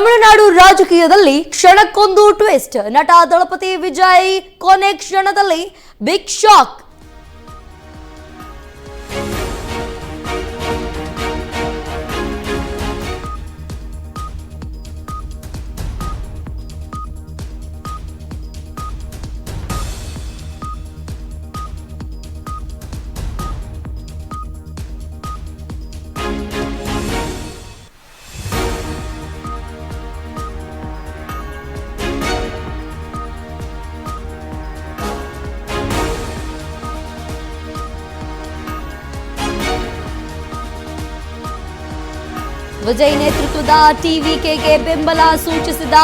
ತಮಿಳುನಾಡು ರಾಜಕೀಯದಲ್ಲಿ ಕ್ಷಣಕ್ಕೊಂದು ಟ್ವಿಸ್ಟ್. ನಟ ದಳಪತಿ ವಿಜಯ್ ಕೊನೆ ಕ್ಷಣದಲ್ಲಿ ಬಿಗ್ ಶಾಕ್. ವಿಜಯ್ ನೇತೃತ್ವದ ಟಿವಿಕೆಗೆ ಬೆಂಬಲ ಸೂಚಿಸಿದ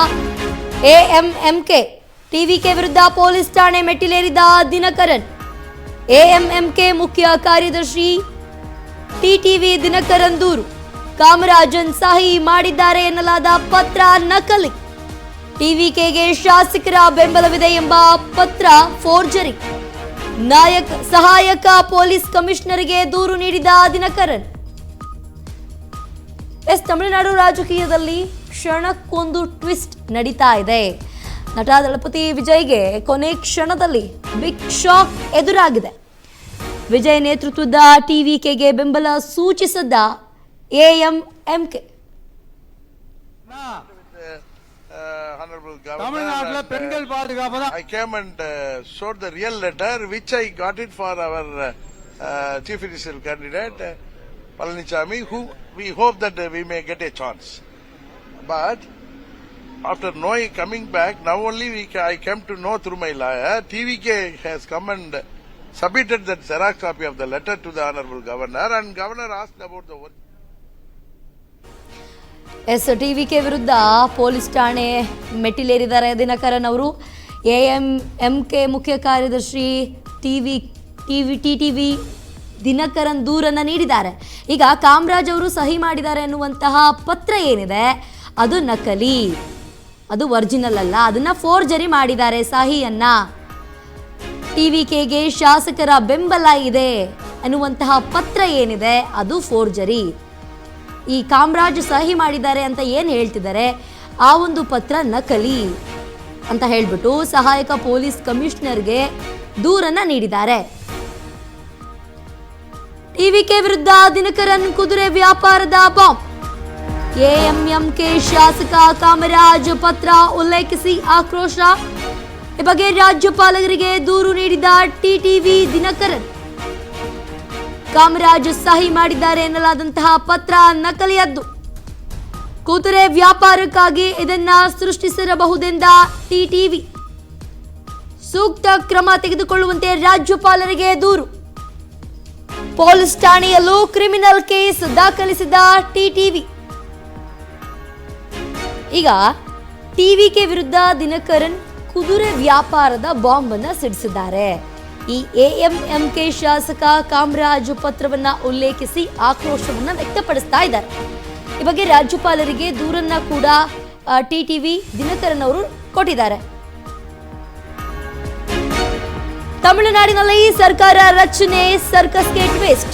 ಎಎಂಎಂಕೆ. ಟಿವಿಕೆ ವಿರುದ್ಧ ಪೊಲೀಸ್ ಠಾಣೆ ಮೆಟ್ಟಿಲೇರಿದ ದಿನಕರನ್. ಎಎಂಎಂಕೆ ಮುಖ್ಯ ಕಾರ್ಯದರ್ಶಿ ಟಿಟಿವಿ ದಿನಕರನ್ ದೂರು. ಕಾಮರಾಜನ್ ಸಹಿ ಮಾಡಿದ್ದಾರೆ ಎನ್ನಲಾದ ಪತ್ರ ನಕಲಿ. ಟಿವಿಕೆಗೆ ಶಾಸಕರ ಬೆಂಬಲವಿದೆ ಎಂಬ ಪತ್ರ ಫೋರ್ಜರಿ. ಸಹಾಯಕ ಪೊಲೀಸ್ ಕಮಿಷನರ್ಗೆ ದೂರು ನೀಡಿದ ದಿನಕರನ್. ತಮಿಳುನಾಡು ರಾಜಕೀಯದಲ್ಲಿ ಕ್ಷಣಕ್ಕೊಂದು ಟ್ವಿಸ್ಟ್ ನಡೀತಾ ಇದೆ. ನಟ ದಳಪತಿ ವಿಜಯ್ಗೆ ಕೊನೆ ಕ್ಷಣದಲ್ಲಿ ಬಿಗ್ ಶಾಕ್ ಎದುರಾಗಿದೆ. ವಿಜಯ್ ನೇತೃತ್ವದ ಟಿವಿಕೆಗೆ ಬೆಂಬಲ ಸೂಚಿಸಿದ AMMK. I came and showed the real letter which I got it for our chief ministerial candidate Palanichami, who we hope that we may get a chance. But after coming back, now only I came to know through my lawyer, TVK has come and submitted that Xerox copy of the letter to the Honorable Governor, and Governor asked about the work. TVK ವಿರುದ್ಧ police ಠಾಣೆ ಮೆಟ್ಟಿಲೇರಿದ್ದಾರೆ ದಿನಕರನ್ ಅವರು. ಎಎಂಎಂಕೆ ಮುಖ್ಯ ಕಾರ್ಯದರ್ಶಿ TTV Dinakaran ದೂರನ್ನು ನೀಡಿದ್ದಾರೆ. ಈಗ ಕಾಮರಾಜ್ ಅವರು ಸಹಿ ಮಾಡಿದ್ದಾರೆ ಅನ್ನುವಂತಹ ಪತ್ರ ಏನಿದೆ ಅದು ನಕಲಿ, ಅದು ಒರಿಜಿನಲ್ ಅಲ್ಲ, ಅದನ್ನ ಫೋರ್ಜರಿ ಮಾಡಿದ್ದಾರೆ ಸಹಿಯನ್ನ. ಟಿವಿಕೆಗೆ ಶಾಸಕರ ಬೆಂಬಲ ಇದೆ ಅನ್ನುವಂತಹ ಪತ್ರ ಏನಿದೆ ಅದು ಫೋರ್ಜರಿ. ಈ ಕಾಮರಾಜ್ ಸಹಿ ಮಾಡಿದ್ದಾರೆ ಅಂತ ಏನು ಹೇಳ್ತಿದ್ದಾರೆ ಆ ಒಂದು ಪತ್ರ ನಕಲಿ ಅಂತ ಹೇಳ್ಬಿಟ್ಟು ಸಹಾಯಕ ಪೊಲೀಸ್ ಕಮಿಷನರ್ಗೆ ದೂರನ್ನ ನೀಡಿದ್ದಾರೆ. ಟಿವಿಕೆ ವಿರುದ್ಧ ದಿನಕರನ್ ಕುದುರೆ ವ್ಯಾಪಾರದ ಬಾಂಬ್. ಎಎಂಎಂಕೆ ಶಾಸಕ ಕಾಮರಾಜ್ ಪತ್ರ ಉಲ್ಲೇಖಿಸಿ ಆಕ್ರೋಶ. ಈ ಬಗ್ಗೆ ರಾಜ್ಯಪಾಲರಿಗೆ ದೂರು ನೀಡಿದ ಟಿಟಿವಿ ದಿನಕರನ್. ಕಾಮರಾಜ್ ಸಹಿ ಮಾಡಿದ್ದಾರೆ ಎನ್ನಲಾದಂತಹ ಪತ್ರ ನಕಲಿಯದ್ದು. ಕುದುರೆ ವ್ಯಾಪಾರಕ್ಕಾಗಿ ಇದನ್ನ ಸೃಷ್ಟಿಸಿರಬಹುದೆಂದ ಟಿಟಿವಿ. ಸೂಕ್ತ ಕ್ರಮ ತೆಗೆದುಕೊಳ್ಳುವಂತೆ ರಾಜ್ಯಪಾಲರಿಗೆ ದೂರು. ಪೊಲೀಸ್ ಠಾಣೆಯಲ್ಲೂ ಕ್ರಿಮಿನಲ್ ಕೇಸ್ ದಾಖಲಿಸಿದ ಟಿಟಿವಿ. ಈಗ ಟಿವಿಕೆ ವಿರುದ್ಧ ದಿನಕರನ್ ಕುದುರೆ ವ್ಯಾಪಾರದ ಬಾಂಬ್ ಅನ್ನ ಸಿಡಿಸಿದ್ದಾರೆ. ಈ ಎಎಂಎಂಕೆ ಶಾಸಕ ಕಾಮರಾಜ್ ಪತ್ರವನ್ನ ಉಲ್ಲೇಖಿಸಿ ಆಕ್ರೋಶವನ್ನ ವ್ಯಕ್ತಪಡಿಸ್ತಾ ಇದ್ದಾರೆ. ಈ ಬಗ್ಗೆ ರಾಜ್ಯಪಾಲರಿಗೆ ದೂರನ್ನ ಕೂಡ ಟಿಟಿವಿ ದಿನಕರನ್ ಅವರು ಕೊಟ್ಟಿದ್ದಾರೆ. ತಮಿಳುನಾಡಿನಲ್ಲಿ ಸರ್ಕಾರ ರಚನೆ ಸರ್ಕಸ್ಗೆ ಟ್ವಿಸ್ಟ್.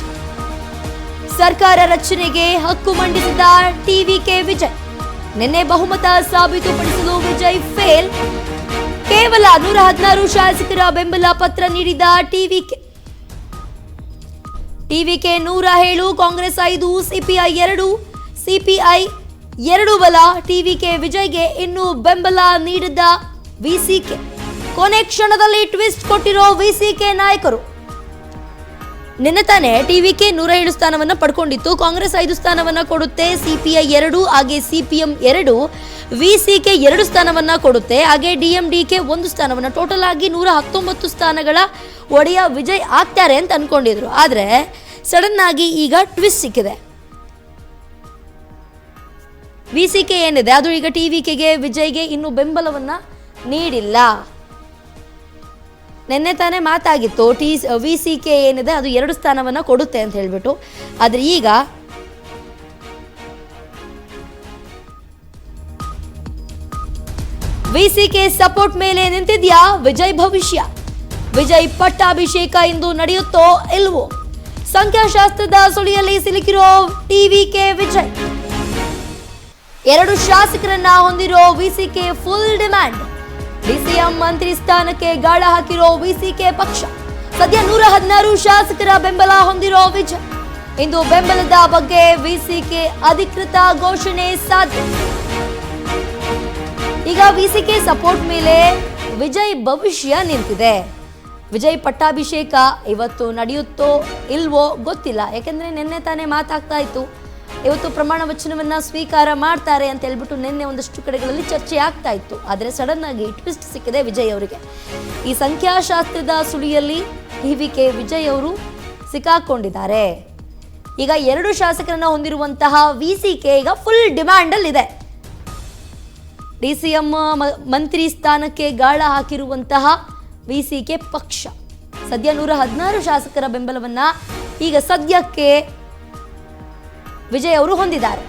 ಸರ್ಕಾರ ರಚನೆಗೆ ಹಕ್ಕು ಮಂಡಿಸಿದ ಟಿವಿಕೆ ವಿಜಯ್. ನಿನ್ನೆ ಬಹುಮತ ಸಾಬೀತುಪಡಿಸಲು ವಿಜಯ್ ಫೇಲ್. ಕೇವಲ 116 ಶಾಸಕರ ಬೆಂಬಲ ಪತ್ರ ನೀಡಿದ ಟಿವಿಕೆ. 107, ಕಾಂಗ್ರೆಸ್ 5, ಸಿಪಿಐ 2, ಸಿಪಿಐ 2 ಬಲ. ಟಿವಿಕೆ ವಿಜಯ್ಗೆ ಇನ್ನೂ ಬೆಂಬಲ ನೀಡಿದ ವಿಸಿಕೆ. ಕೊನೆ ಕ್ಷಣದಲ್ಲಿ ಟ್ವಿಸ್ಟ್ ಕೊಟ್ಟಿರೋ ವಿಸಿಕೆ ನಾಯಕರು. ನಿನ್ನೆ ತಾನೇ ಟಿವಿಕೆ 107 ಸ್ಥಾನವನ್ನ ಪಡ್ಕೊಂಡಿತ್ತು. ಕಾಂಗ್ರೆಸ್ 5 ಸ್ಥಾನವನ್ನ ಕೊಡುತ್ತೆ, ಸಿಪಿಐ 2 ಹಾಗೆ ಸಿಪಿಎಂ 2, ವಿಸಿಕೆ 2 ಸ್ಥಾನವನ್ನ ಕೊಡುತ್ತೆ, ಹಾಗೆ ಡಿಎಂಡಿಕೆ 1 ಸ್ಥಾನವನ್ನ. ಟೋಟಲ್ ಆಗಿ 119 ಸ್ಥಾನಗಳ ಒಡೆಯ ವಿಜಯ್ ಆಗ್ತಾರೆ ಅಂತ ಅನ್ಕೊಂಡಿದ್ರು. ಆದ್ರೆ ಸಡನ್ ಆಗಿ ಈಗ ಟ್ವಿಸ್ಟ್ ಸಿಕ್ಕಿದೆ. ವಿಸಿಕೆ ಏನಿದೆ ಅದು ಈಗ ಟಿವಿಕೆಗೆ ವಿಜಯ್ಗೆ ಇನ್ನೂ ಬೆಂಬಲವನ್ನ ನೀಡಿಲ್ಲ. ನಿನ್ನೆ ತಾನೇ ಮಾತಾಗಿತ್ತು ವಿಸಿಕೆ ಏನಿದೆ ಅದು 2 ಸ್ಥಾನವನ್ನ ಕೊಡುತ್ತೆ ಅಂತ ಹೇಳ್ಬಿಟ್ಟು. ಆದ್ರೆ ಈಗ ವಿಸಿಕೆ ಸಪೋರ್ಟ್ ಮೇಲೆ ನಿಂತಿದ್ಯಾ ವಿಜಯ್ ಭವಿಷ್ಯ. ವಿಜಯ್ ಪಟ್ಟಾಭಿಷೇಕ ಇಂದು ನಡೆಯುತ್ತೋ ಇಲ್ವೋ? ಸಂಖ್ಯಾಶಾಸ್ತ್ರದ ಸುಳಿಯಲ್ಲಿ ಸಿಲುಕಿರೋ ಟಿವಿಕೆ ವಿಜಯ್. 2 ಶಾಸಕರನ್ನ ಹೊಂದಿರೋ ವಿಸಿಕೆ ಫುಲ್ ಡಿಮ್ಯಾಂಡ್. ಡಿಸಿಎಂ ಮಂತ್ರಿ ಸ್ಥಾನಕ್ಕೆ ಗಾಳ ಹಾಕಿರೋ ವಿಸಿಕೆ ಪಕ್ಷ. ಸದ್ಯ 116 ಶಾಸಕರ ಬೆಂಬಲ ಹೊಂದಿರೋ ವಿಜಯ್. ಇಂದು ಬೆಂಬಲದ ಬಗ್ಗೆ ವಿಸಿಕೆ ಅಧಿಕೃತ ಘೋಷಣೆ ಸಾಧ್ಯ. ಈಗ ವಿಸಿಕೆ ಸಪೋರ್ಟ್ ಮೇಲೆ ವಿಜಯ್ ಭವಿಷ್ಯ ನಿಂತಿದೆ. ವಿಜಯ್ ಪಟ್ಟಾಭಿಷೇಕ ಇವತ್ತು ನಡೆಯುತ್ತೋ ಇಲ್ವೋ ಗೊತ್ತಿಲ್ಲ. ಯಾಕೆಂದ್ರೆ ನಿನ್ನೆ ತಾನೇ ಮಾತಾಗ್ತಾ ಇತ್ತು, ಇವತ್ತು ಪ್ರಮಾಣ ವಚನವನ್ನ ಸ್ವೀಕಾರ ಮಾಡ್ತಾರೆ ಅಂತ ಹೇಳ್ಬಿಟ್ಟು ನಿನ್ನೆ ಒಂದಷ್ಟು ಕಡೆಗಳಲ್ಲಿ ಚರ್ಚೆ ಆಗ್ತಾ ಇತ್ತು. ಆದರೆ ಸಡನ್ ಆಗಿ ಟ್ವಿಸ್ಟ್ ಸಿಕ್ಕಿದೆ ವಿಜಯ್ ಅವರಿಗೆ. ಈ ಸಂಖ್ಯಾಶಾಸ್ತ್ರದ ಸುಳಿಯಲ್ಲಿ ಟಿವಿಕೆ ವಿಜಯ್ ಅವರು ಸಿಕ್ಕಾಕೊಂಡಿದ್ದಾರೆ. ಈಗ 2 ಶಾಸಕರನ್ನ ಹೊಂದಿರುವಂತಹ ವಿಸಿಕೆ ಈಗ ಫುಲ್ ಡಿಮ್ಯಾಂಡ್ ಅಲ್ಲಿ ಇದೆ. ಡಿಸಿಎಂ ಮಂತ್ರಿ ಸ್ಥಾನಕ್ಕೆ ಗಾಳ ಹಾಕಿರುವಂತಹ ವಿಸಿಕೆ ಪಕ್ಷ ಸದ್ಯ 116 ಶಾಸಕರ ಬೆಂಬಲವನ್ನ ಈಗ ಸದ್ಯಕ್ಕೆ ವಿಜಯ್ ಅವರು ಹೊಂದಿದ್ದಾರೆ.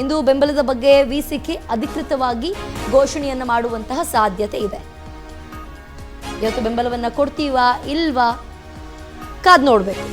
ಇಂದು ಬೆಂಬಲದ ಬಗ್ಗೆ ವಿಸಿಕೆ ಅಧಿಕೃತವಾಗಿ ಘೋಷಣೆಯನ್ನು ಮಾಡುವಂತಹ ಸಾಧ್ಯತೆ ಇದೆ. ಇವತ್ತು ಬೆಂಬಲವನ್ನ ಕೊಡ್ತೀವಾ ಇಲ್ವಾ ಕಾದ್ ನೋಡ್ಬೇಕು.